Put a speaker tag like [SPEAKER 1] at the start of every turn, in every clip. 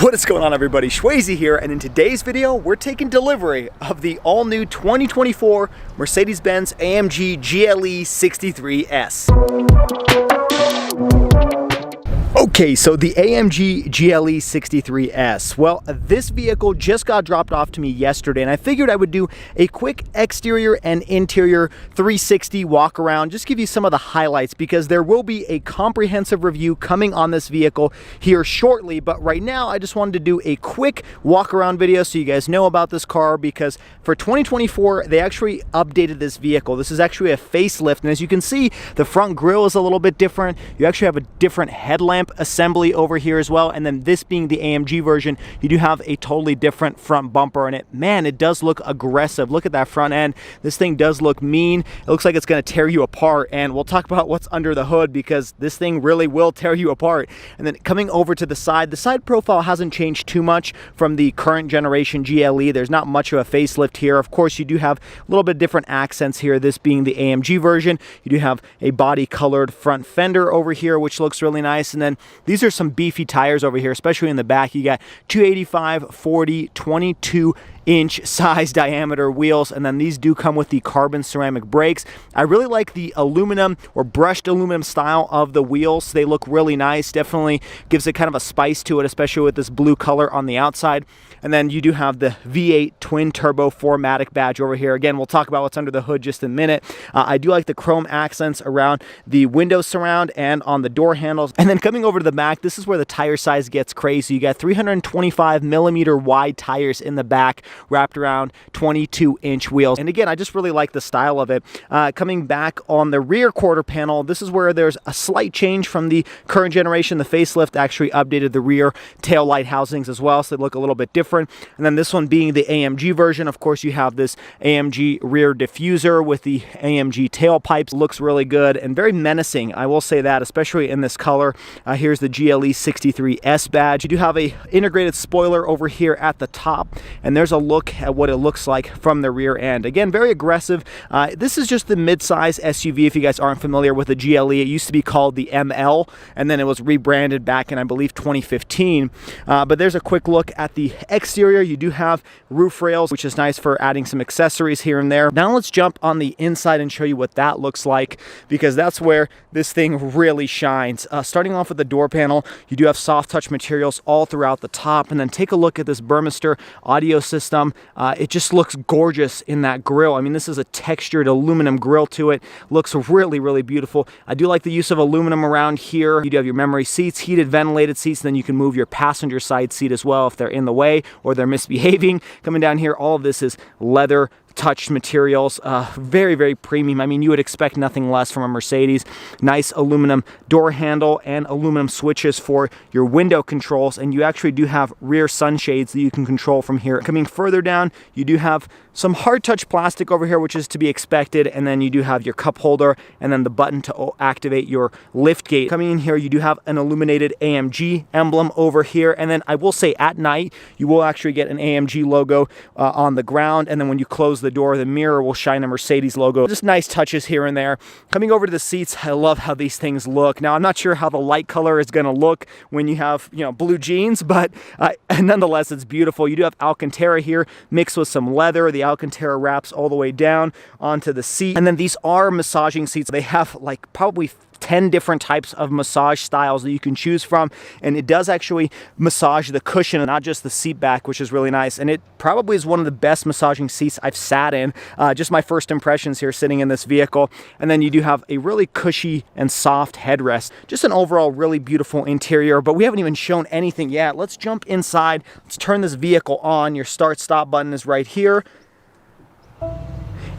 [SPEAKER 1] What is going on, everybody? Shwazy here, and in today's video we're taking delivery of the all-new 2024 Mercedes Benz AMG GLE 63S. Okay, so the AMG GLE 63S. Well, this vehicle just got dropped off to me yesterday, and I figured I would do a quick exterior and interior 360 walk around, just give you some of the highlights, because there will be a comprehensive review coming on this vehicle here shortly. But right now, I just wanted to do a quick walk around video so you guys know about this car, because for 2024, they actually updated this vehicle. This is actually a facelift, and as you can see, the front grille is a little bit different. You actually have a different headlamp assembly over here as well, and then this being the AMG version, you do have a totally different front bumper, and it does look aggressive. Look at that front end. This thing does look mean. It looks like it's going to tear you apart, and we'll talk about what's under the hood, because this thing really will tear you apart. And then coming over to the side profile hasn't changed too much from the current generation GLE. There's not much of a facelift here. Of course, you do have a little bit different accents here, this being the AMG version. You do have a body colored front fender over here, which looks really nice. And then these are some beefy tires over here, especially in the back. You got 285, 40, 22-inch size diameter wheels, and then these do come with the carbon ceramic brakes. I really like the aluminum or brushed aluminum style of the wheels. They look really nice. Definitely gives it kind of a spice to it, especially with this blue color on the outside. And then you do have the V8 twin turbo 4MATIC badge over here. Again, we'll talk about what's under the hood just in a minute. I do like the chrome accents around the window surround and on the door handles. And then coming over to the back, this is where the tire size gets crazy. You got 325 millimeter wide tires in the back, wrapped around 22-inch wheels. And again, I just really like the style of it. Coming back on the rear quarter panel, this is where there's a slight change from the current generation. The facelift actually updated the rear tail light housings as well, so they look a little bit different. And then this one being the AMG version, of course, you have this AMG rear diffuser with the AMG tailpipes. Looks really good and very menacing, I will say that, especially in this color. Here's the GLE 63S badge. You do have a integrated spoiler over here at the top, and there's a look at what it looks like from the rear end. Again, very aggressive. This is just the mid-size SUV. If you guys aren't familiar with the GLE, it used to be called the ML, and then it was rebranded back in, I believe, 2015. But there's a quick look at the exterior. You do have roof rails, which is nice for adding some accessories here and there. Now let's jump on the inside and show you what that looks like, because that's where this thing really shines. Starting off with the door panel, you do have soft touch materials all throughout the top, and then take a look at this Burmester audio system. It just looks gorgeous in that grille. I mean, this is a textured aluminum grille to it. Looks really, really beautiful. I do like the use of aluminum around here. You do have your memory seats, heated ventilated seats, and then you can move your passenger side seat as well if they're in the way or they're misbehaving. Coming down here, all of this is leather touched materials, very, very premium. I mean, you would expect nothing less from a Mercedes. Nice aluminum door handle and aluminum switches for your window controls, and you actually do have rear sunshades that you can control from here. Coming further down, you do have some hard touch plastic over here, which is to be expected, and then you do have your cup holder and then the button to activate your lift gate. Coming in here, you do have an illuminated AMG emblem over here, and then I will say at night you will actually get an AMG logo on the ground, and then when you close the door, the mirror will shine a Mercedes logo. Just nice touches here and there. Coming over to the seats, I love how these things look. Now, I'm not sure how the light color is going to look when you have, blue jeans, but nonetheless, it's beautiful. You do have Alcantara here mixed with some leather. The Alcantara wraps all the way down onto the seat. And then these are massaging seats. They have like probably 10 different types of massage styles that you can choose from, and it does actually massage the cushion and not just the seat back, which is really nice. And it probably is one of the best massaging seats I've sat in. Just my first impressions here sitting in this vehicle. And then you do have a really cushy and soft headrest. Just an overall really beautiful interior, but we haven't even shown anything yet. Let's jump inside. Let's turn this vehicle on. Your start stop button is right here.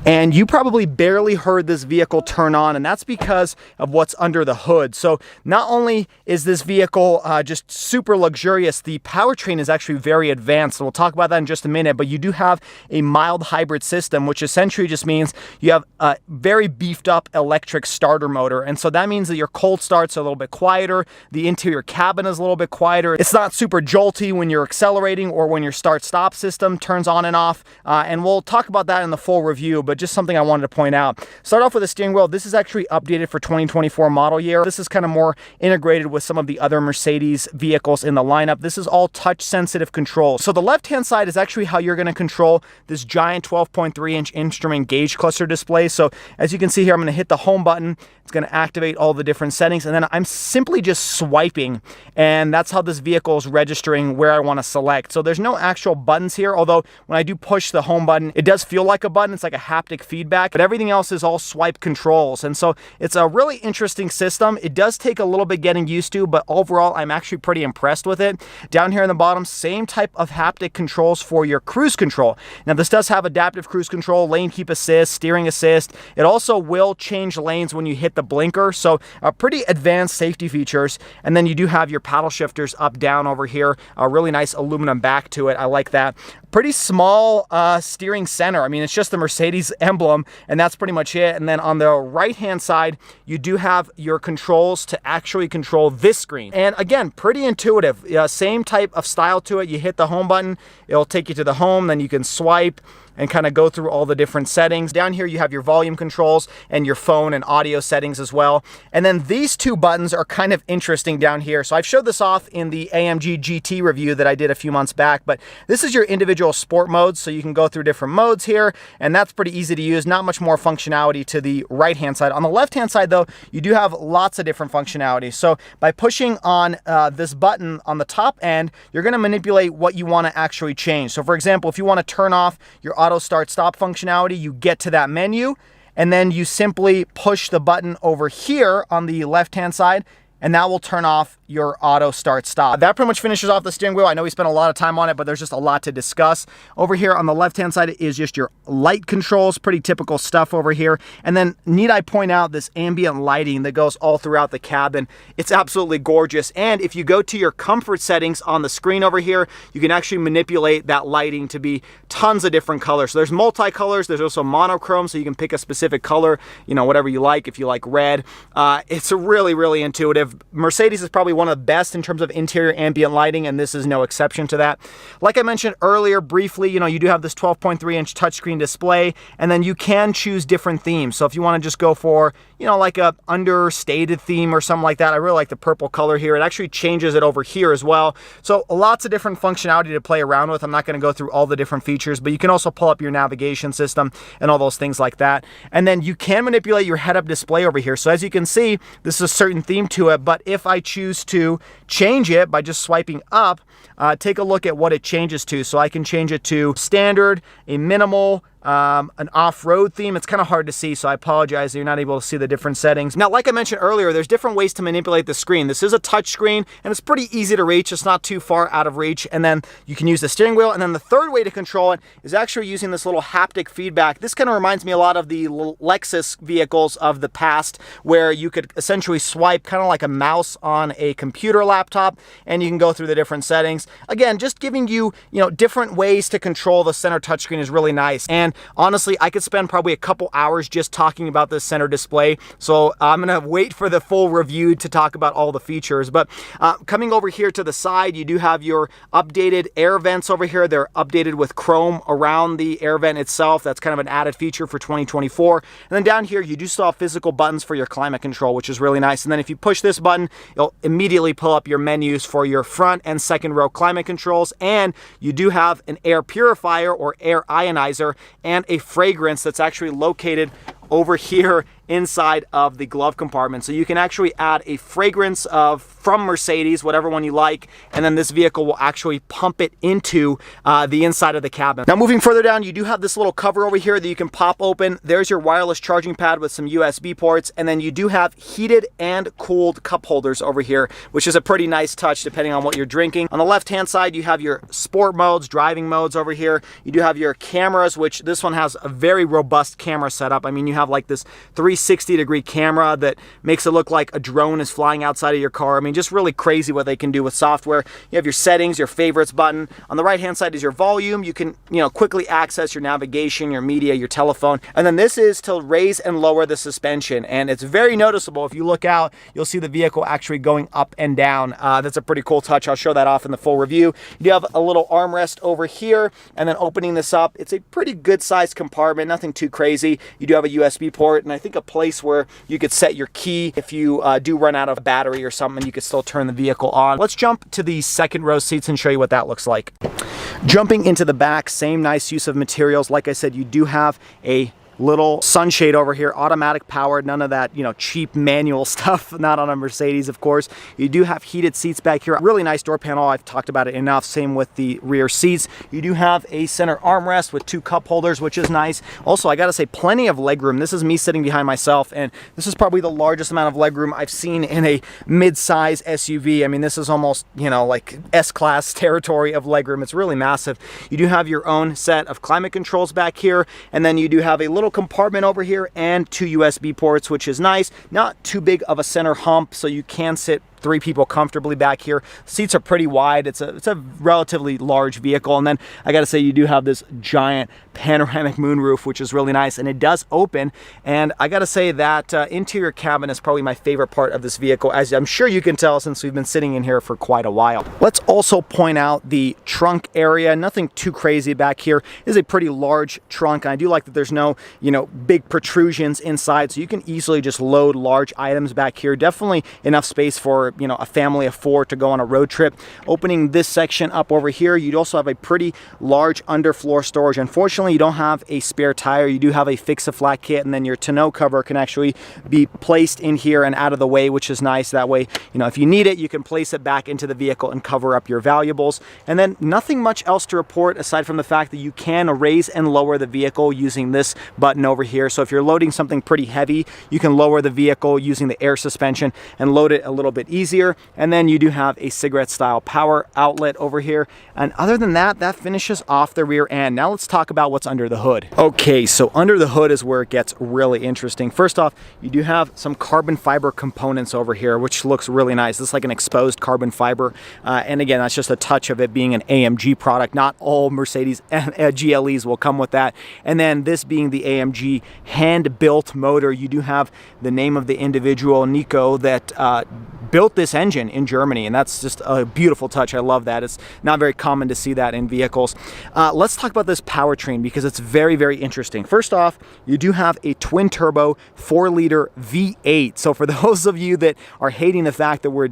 [SPEAKER 1] And you probably barely heard this vehicle turn on, and that's because of what's under the hood. So not only is this vehicle just super luxurious, the powertrain is actually very advanced. So we'll talk about that in just a minute, but you do have a mild hybrid system, which essentially just means you have a very beefed up electric starter motor. And so that means that your cold starts are a little bit quieter. The interior cabin is a little bit quieter. It's not super jolty when you're accelerating or when your start-stop system turns on and off. And we'll talk about that in the full review. but just something I wanted to point out. Start off with the steering wheel. This is actually updated for 2024 model year. This is kind of more integrated with some of the other Mercedes vehicles in the lineup. This is all touch sensitive control. So the left-hand side is actually how you're going to control this giant 12.3-inch instrument gauge cluster display. So as you can see here, I'm going to hit the home button. It's going to activate all the different settings, and then I'm simply just swiping, and that's how this vehicle is registering where I want to select. So there's no actual buttons here, although when I do push the home button, it does feel like a button. It's like a haptic feedback, but everything else is all swipe controls. And so it's a really interesting system. It does take a little bit getting used to, but overall, I'm actually pretty impressed with it. Down here in the bottom, same type of haptic controls for your cruise control. Now, this does have adaptive cruise control, lane keep assist, steering assist. It also will change lanes when you hit the blinker, so pretty advanced safety features. And then you do have your paddle shifters up, down over here. A really nice aluminum back to it. I like that. Pretty small steering center. I mean, it's just the Mercedes emblem, and that's pretty much it. And then on the right-hand side, you do have your controls to actually control this screen. And again, pretty intuitive. Same type of style to it. You hit the home button, it'll take you to the home, then you can swipe and kind of go through all the different settings. Down here, you have your volume controls and your phone and audio settings as well. And then these two buttons are kind of interesting down here. So I've showed this off in the AMG GT review that I did a few months back, but this is your individual sport modes. So you can go through different modes here, and that's pretty easy to use. Not much more functionality to the right-hand side. On the left-hand side, though, you do have lots of different functionality. So by pushing on this button on the top end, you're going to manipulate what you want to actually change. So for example, if you want to turn off your auto start stop functionality, you get to that menu, and then you simply push the button over here on the left hand side, and that will turn off your auto start stop. That pretty much finishes off the steering wheel. I know we spent a lot of time on it, but there's just a lot to discuss. Over here on the left-hand side is just your light controls, pretty typical stuff over here. And then need I point out this ambient lighting that goes all throughout the cabin. It's absolutely gorgeous. And if you go to your comfort settings on the screen over here, you can actually manipulate that lighting to be tons of different colors. So there's multicolors, there's also monochrome, so you can pick a specific color, you know, whatever you like. If you like red, it's a really, really intuitive. Mercedes is probably one of the best in terms of interior ambient lighting, and this is no exception to that. Like I mentioned earlier briefly, you know, you do have this 12.3-inch touchscreen display, and then you can choose different themes. So if you want to just go for, you know, like a understated theme or something like that, I really like the purple color here. It actually changes it over here as well. So lots of different functionality to play around with. I'm not going to go through all the different features, but you can also pull up your navigation system and all those things like that. And then you can manipulate your head-up display over here. So as you can see, this is a certain theme to it, but if I choose to change it by just swiping up, take a look at what it changes to. So I can change it to standard, a minimal, an off-road theme. It's kind of hard to see, so I apologize that you're not able to see the different settings. Now, like I mentioned earlier, there's different ways to manipulate the screen. This is a touch screen, and it's pretty easy to reach. It's not too far out of reach. And then you can use the steering wheel. And then the third way to control it is actually using this little haptic feedback. This kind of reminds me a lot of the Lexus vehicles of the past, where you could essentially swipe kind of like a mouse on a computer laptop, and you can go through the different settings. Again, just giving you, different ways to control the center touchscreen is really nice. And honestly, I could spend probably a couple hours just talking about this center display. So I'm gonna wait for the full review to talk about all the features. But coming over here to the side, you do have your updated air vents over here. They're updated with chrome around the air vent itself. That's kind of an added feature for 2024. And then down here, you do still have physical buttons for your climate control, which is really nice. And then if you push this button, it'll immediately pull up your menus for your front and second row climate controls. And you do have an air purifier or air ionizer and a fragrance that's actually located over here inside of the glove compartment. So you can actually add a fragrance from Mercedes, whatever one you like, and then this vehicle will actually pump it into the inside of the cabin. Now moving further down, you do have this little cover over here that you can pop open. There's your wireless charging pad with some USB ports, and then you do have heated and cooled cup holders over here, which is a pretty nice touch depending on what you're drinking. On the left hand side, you have your sport modes, driving modes over here. You do have your cameras, which this one has a very robust camera setup. I mean, you have have like this 360-degree camera that makes it look like a drone is flying outside of your car. I mean, just really crazy what they can do with software. You have your settings, your favorites button. On the right-hand side is your volume. You can, quickly access your navigation, your media, your telephone. And then this is to raise and lower the suspension. And it's very noticeable. If you look out, you'll see the vehicle actually going up and down. That's a pretty cool touch. I'll show that off in the full review. You do have a little armrest over here, and then opening this up, it's a pretty good sized compartment, nothing too crazy. You do have a USB port, and I think a place where you could set your key if you do run out of battery or something. You could still turn the vehicle on. Let's jump to the second row seats and show you what that looks like. Jumping into the back, same nice use of materials. Like I said, you do have a little sunshade over here, automatic powered, none of that, cheap manual stuff, not on a Mercedes, of course. You do have heated seats back here. Really nice door panel. I've talked about it enough. Same with the rear seats. You do have a center armrest with 2 cup holders, which is nice. Also, I gotta say, plenty of legroom. This is me sitting behind myself, and this is probably the largest amount of legroom I've seen in a mid-size SUV. I mean, this is almost, like S-Class territory of legroom. It's really massive. You do have your own set of climate controls back here, and then you do have a little compartment over here and 2 USB ports, which is nice. Not too big of a center hump, so you can sit 3 people comfortably back here. Seats are pretty wide. It's a relatively large vehicle. And then I gotta say, you do have this giant panoramic moonroof, which is really nice, and it does open. And I gotta say that interior cabin is probably my favorite part of this vehicle, as I'm sure you can tell since we've been sitting in here for quite a while. Let's also point out the trunk area. Nothing too crazy back here. It is a pretty large trunk, and I do like that there's no big protrusions inside, so you can easily just load large items back here. Definitely enough space for a family of 4 to go on a road trip. Opening this section up over here, you'd also have a pretty large underfloor storage. Unfortunately, you don't have a spare tire. You do have a fix-a-flat kit, and then your tonneau cover can actually be placed in here and out of the way, which is nice. That way, if you need it, you can place it back into the vehicle and cover up your valuables. And then nothing much else to report aside from the fact that you can raise and lower the vehicle using this button over here. So if you're loading something pretty heavy, you can lower the vehicle using the air suspension and load it a little bit easier. And then you do have a cigarette style power outlet over here. And other than that, that finishes off the rear end. Now let's talk about what's under the hood. Okay, so under the hood is where it gets really interesting. First off, you do have some carbon fiber components over here, which looks really nice. This is like an exposed carbon fiber. And again, that's just a touch of it being an AMG product. Not all Mercedes GLEs will come with that. And then this being the AMG hand-built motor, you do have the name of the individual, Nico, that built this engine in Germany, and that's just a beautiful touch. I love that. It's not very common to see that in vehicles. Let's talk about this powertrain because it's very, very interesting. First off, you do have a twin-turbo 4-liter V8. So for those of you that are hating the fact that we're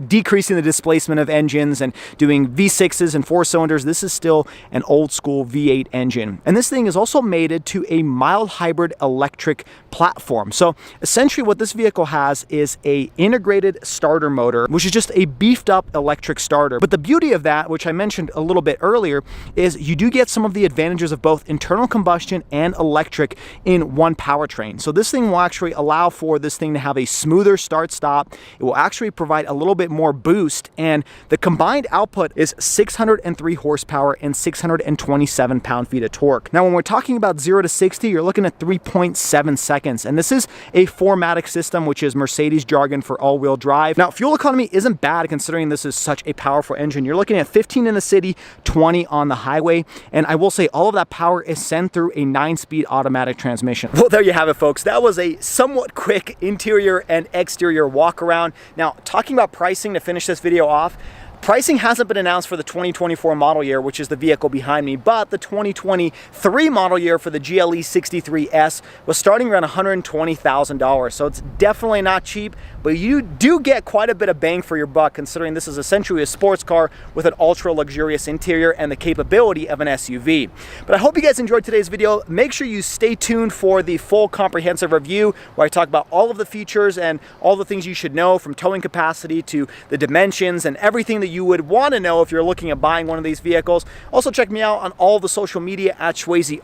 [SPEAKER 1] decreasing the displacement of engines and doing V6s and 4 cylinders, this is still an old-school V8 engine. And this thing is also mated to a mild hybrid electric platform. So essentially what this vehicle has is a integrated starter motor, which is just a beefed up electric starter. But the beauty of that, which I mentioned a little bit earlier, is you do get some of the advantages of both internal combustion and electric in one powertrain. So this thing will actually allow for this thing to have a smoother start-stop. It will actually provide a little bit more boost, and the combined output is 603 horsepower and 627 pound-feet of torque. Now, when we're talking about 0 to 60, you're looking at 3.7 seconds, and this is a 4MATIC system, which is Mercedes jargon for all-wheel drive. Now, fuel economy isn't bad considering this is such a powerful engine. You're looking at 15 in the city, 20 on the highway, and I will say all of that power is sent through a 9-speed automatic transmission. Well, there you have it, folks. That was a somewhat quick interior and exterior walk around. Now, talking about pricing to finish this video off, pricing hasn't been announced for the 2024 model year, which is the vehicle behind me, but the 2023 model year for the GLE 63S was starting around $120,000. So it's definitely not cheap, but you do get quite a bit of bang for your buck considering this is essentially a sports car with an ultra luxurious interior and the capability of an SUV. But I hope you guys enjoyed today's video. Make sure you stay tuned for the full comprehensive review where I talk about all of the features and all the things you should know, from towing capacity to the dimensions and everything that you would want to know if you're looking at buying one of these vehicles. Also check me out on all the social media at Schwazy_.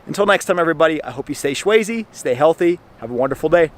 [SPEAKER 1] Until next time, everybody, I hope you stay Schwazy, stay healthy, have a wonderful day.